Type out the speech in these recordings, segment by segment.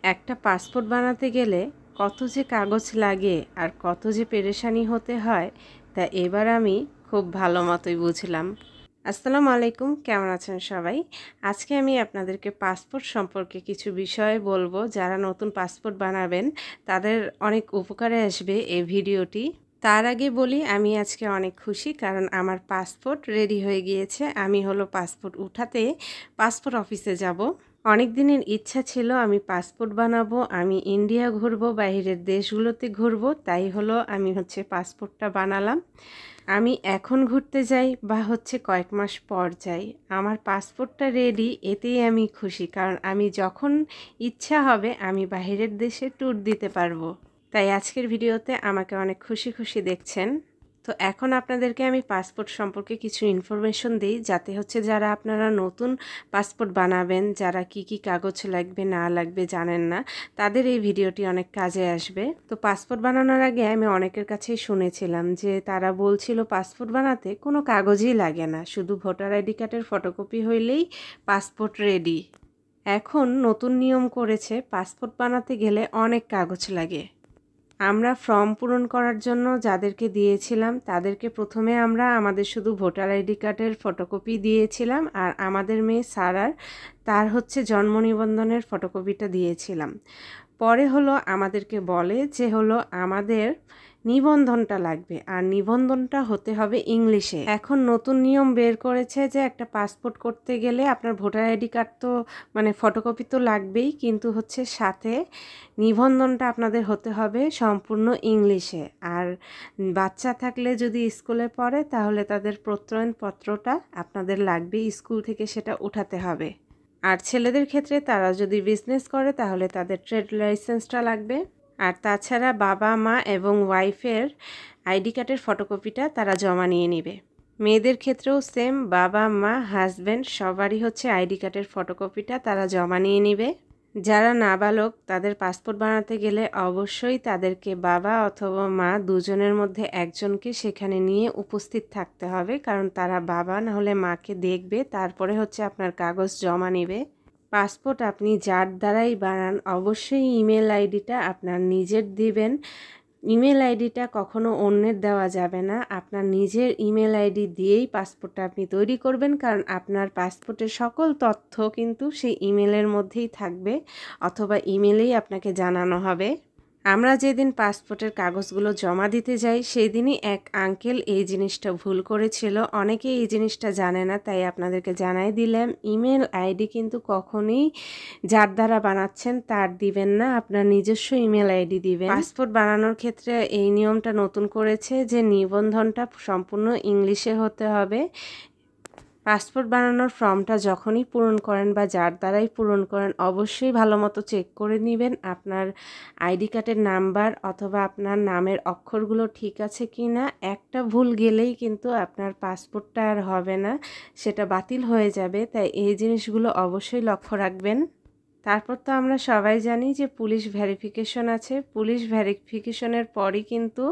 একটা পাসপোর্ট বানাতে গেলে কত যে কাগজ লাগে আর কত যে পেরেশানি হতে হয় তা এবার আমি খুব ভালো মতোই বুঝলাম। আসসালামু আলাইকুম, কেমন আছেন সবাই? আজকে আমি আপনাদেরকে পাসপোর্ট সম্পর্কে কিছু বিষয় বলবো। যারা নতুন পাসপোর্ট বানাবেন তাদের অনেক উপকারে আসবে এই ভিডিওটি। তার আগে বলি, আমি আজকে অনেক খুশি কারণ আমার পাসপোর্ট রেডি হয়ে গিয়েছে। আমি পাসপোর্ট উঠাতে পাসপোর্ট অফিসে যাব। অনেক দিনের ইচ্ছা ছিল আমি পাসপোর্ট বানাবো, আমি ইন্ডিয়া ঘুরবো, বাইরের দেশগুলোতে ঘুরবো, তাই আমি পাসপোর্টটা বানালাম। আমি এখন ঘুরতে যাই বা কয়েক মাস পর যাই, আমার পাসপোর্টটা রেডি, এতেই আমি খুশি। কারণ আমি যখন ইচ্ছা হবে আমি বাইরের দেশে ট্যুর দিতে পারবো। তাই আজকের ভিডিওতে আমাকে অনেক খুশি খুশি দেখছেন। তো এখন আপনাদেরকে আমি পাসপোর্ট সম্পর্কে কিছু ইনফরমেশন দিই, যাতে যারা আপনারা নতুন পাসপোর্ট বানাবেন, যারা কি কি কাগজ লাগবে না লাগবে জানেন না, তাদের এই ভিডিওটি অনেক কাজে আসবে। তো পাসপোর্ট বানানোর আগে আমি অনেকের কাছেই শুনেছিলাম যে তারা বলছিল পাসপোর্ট বানাতে কোনো কাগজই লাগে না, শুধু ভোটার আইডি কার্ডের ফটোকপি হইলেই পাসপোর্ট রেডি। এখন নতুন নিয়ম করেছে, পাসপোর্ট বানাতে গেলে অনেক কাগজ লাগে। আমরা ফর্ম পূরণ করার জন্য যাদেরকে দিয়েছিলাম তাদেরকে প্রথমে আমরা আমাদের শুধু ভোটার আইডি কার্ডের ফটোকপি দিয়েছিলাম, আর আমাদের মেয়ে সারার তার জন্ম নিবন্ধনের ফটোকপিটা দিয়েছিলাম। পরে আমাদেরকে বলে যে আমাদের নিবন্ধনটা লাগবে, আর নিবন্ধনটা হতে হবে ইংলিশে। এখন নতুন নিয়ম বের করেছে যে একটা পাসপোর্ট করতে গেলে আপনার ভোটার আইডি কার্ড তো ফটোকপি তো লাগবেই, কিন্তু সাথে নিবন্ধনটা আপনাদের হতে হবে সম্পূর্ণ ইংলিশে। আর বাচ্চা থাকলে যদি স্কুলে পড়ে তাহলে তাদের প্রত্যয়নপত্রটা আপনাদের লাগবে, স্কুল থেকে সেটা উঠাতে হবে। আর ছেলেদের ক্ষেত্রে তারা যদি বিজনেস করে তাহলে তাদের ট্রেড লাইসেন্সটা লাগবে। আর তাছাড়া বাবা মা এবং ওয়াইফের আইডি কার্ডের ফটোকপিটা তারা জমা নিয়ে নেবে। মেয়েদের ক্ষেত্রেও সেম, বাবা মা হাজব্যান্ড সবারই আইডি কার্ডের ফটোকপিটা তারা জমা নিয়ে নেবে। যারা নাবালক তাদের পাসপোর্ট বানাতে গেলে অবশ্যই তাদেরকে বাবা অথবা মা দুজনের মধ্যে একজনকে সেখানে নিয়ে উপস্থিত থাকতে হবে, কারণ তারা বাবা না হলে মাকে দেখবে, তারপরে আপনার কাগজ জমা নেবে। পাসপোর্ট আপনি যার দ্বারাই বানান অবশ্যই ইমেল আইডিটা আপনার নিজের দিবেন। ইমেল আইডিটা কখনো অন্যের দেওয়া যাবে না, আপনার নিজের ইমেল আইডি দিয়েই পাসপোর্টটা আপনি তৈরি করবেন, কারণ আপনার পাসপোর্টের সকল তথ্য কিন্তু সেই ইমেলের মধ্যেই থাকবে, অথবা ইমেলেই আপনাকে জানানো হবে। আমরা যেদিন পাসপোর্টের কাগজগুলো জমা দিতে যাই সেই দিনই এক আঙ্কেল এই জিনিসটা ভুল করেছিল। অনেকে এই জিনিসটা জানে না, তাই আপনাদেরকে জানাই দিলাম, ইমেল আইডি কিন্তু কখনোই যার দ্বারা বানাচ্ছেন তার দিবেন না, আপনার নিজস্ব ইমেল আইডি দিবেন। পাসপোর্ট বানানোর ক্ষেত্রে এই নিয়মটা নতুন করেছে যে নিবন্ধনটা সম্পূর্ণ ইংলিশে হতে হবে। পাসপোর্ট বানানোর ফর্মটা যখনই পূরণ করেন বা যার দ্বারাই পূরণ করেন অবশ্যই ভালো মতো চেক করে নেবেন আপনার আইডি কার্ডের নাম্বার অথবা আপনার নামের অক্ষরগুলো ঠিক আছে কি না। একটা ভুল গেলেই কিন্তু আপনার পাসপোর্টটা আর হবে না, সেটা বাতিল হয়ে যাবে। তাই এই জিনিসগুলো অবশ্যই লক্ষ্য রাখবেন। তারপর তো আমরা সবাই জানি যে পুলিশ ভেরিফিকেশন আছে। পুলিশ ভেরিফিকেশনের পরই কিন্তু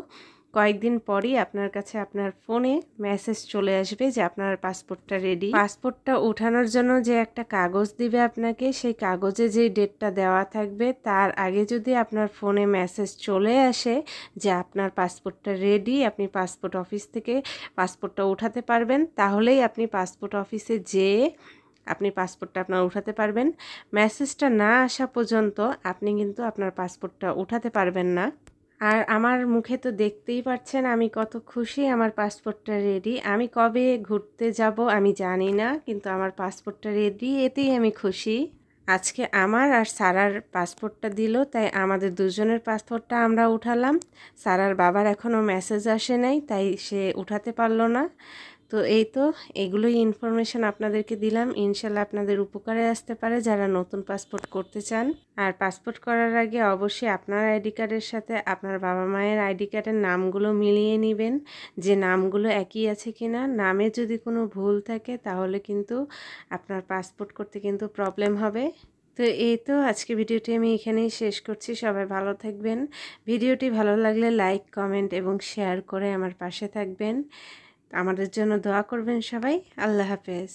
কয়েকদিন পরই আপনার কাছে আপনার ফোনে মেসেজ চলে আসবে যে আপনার পাসপোর্টটা রেডি। পাসপোর্টটা ওঠানোর জন্য যে একটা কাগজ দিবে আপনাকে, সেই কাগজে যে ডেটটা দেওয়া থাকবে তার আগে যদি আপনার ফোনে মেসেজ চলে আসে যে আপনার পাসপোর্টটা রেডি, আপনি পাসপোর্ট অফিস থেকে পাসপোর্টটা উঠাতে পারবেন, তাহলেই আপনি পাসপোর্ট অফিসে যেয়ে আপনি পাসপোর্টটা আপনার উঠাতে পারবেন। মেসেজটা না আসা পর্যন্ত আপনি কিন্তু আপনার পাসপোর্টটা উঠাতে পারবেন না। আর আমার মুখে তো দেখতেই পাচ্ছেন আমি কত খুশি, আমার পাসপোর্টটা রেডি। আমি কবে ঘুরতে যাব আমি জানি না, কিন্তু আমার পাসপোর্টটা রেডি, এতেই আমি খুশি। আজকে আমার আর সারার পাসপোর্টটা দিল, তাই আমাদের দুজনের পাসপোর্টটা আমরা উঠালাম। সারার বাবার এখনও মেসেজ আসে নাই, তাই সে উঠাতে পারলো না। তো এই তো এগুলোই ইনফরমেশন আপনাদেরকে দিলাম, ইনশাল্লাহ আপনাদের উপকারে আসতে পারে যারা নতুন পাসপোর্ট করতে চান। আর পাসপোর্ট করার আগে অবশ্যই আপনার আইডি কার্ডের সাথে আপনার বাবা মায়ের আইডি কার্ডের নামগুলো মিলিয়ে নেবেন যে নামগুলো একই আছে কিনা। নামে যদি কোনো ভুল থাকে তাহলে কিন্তু আপনার পাসপোর্ট করতে কিন্তু প্রবলেম হবে। তো এই তো আজকে ভিডিওটি আমি এখানেই শেষ করছি। সবাই ভালো থাকবেন। ভিডিওটি ভালো লাগলে লাইক, কমেন্ট এবং শেয়ার করে আমার পাশে থাকবেন। আমাদের জন্য দোয়া করবেন সবাই। আল্লাহ হাফেজ।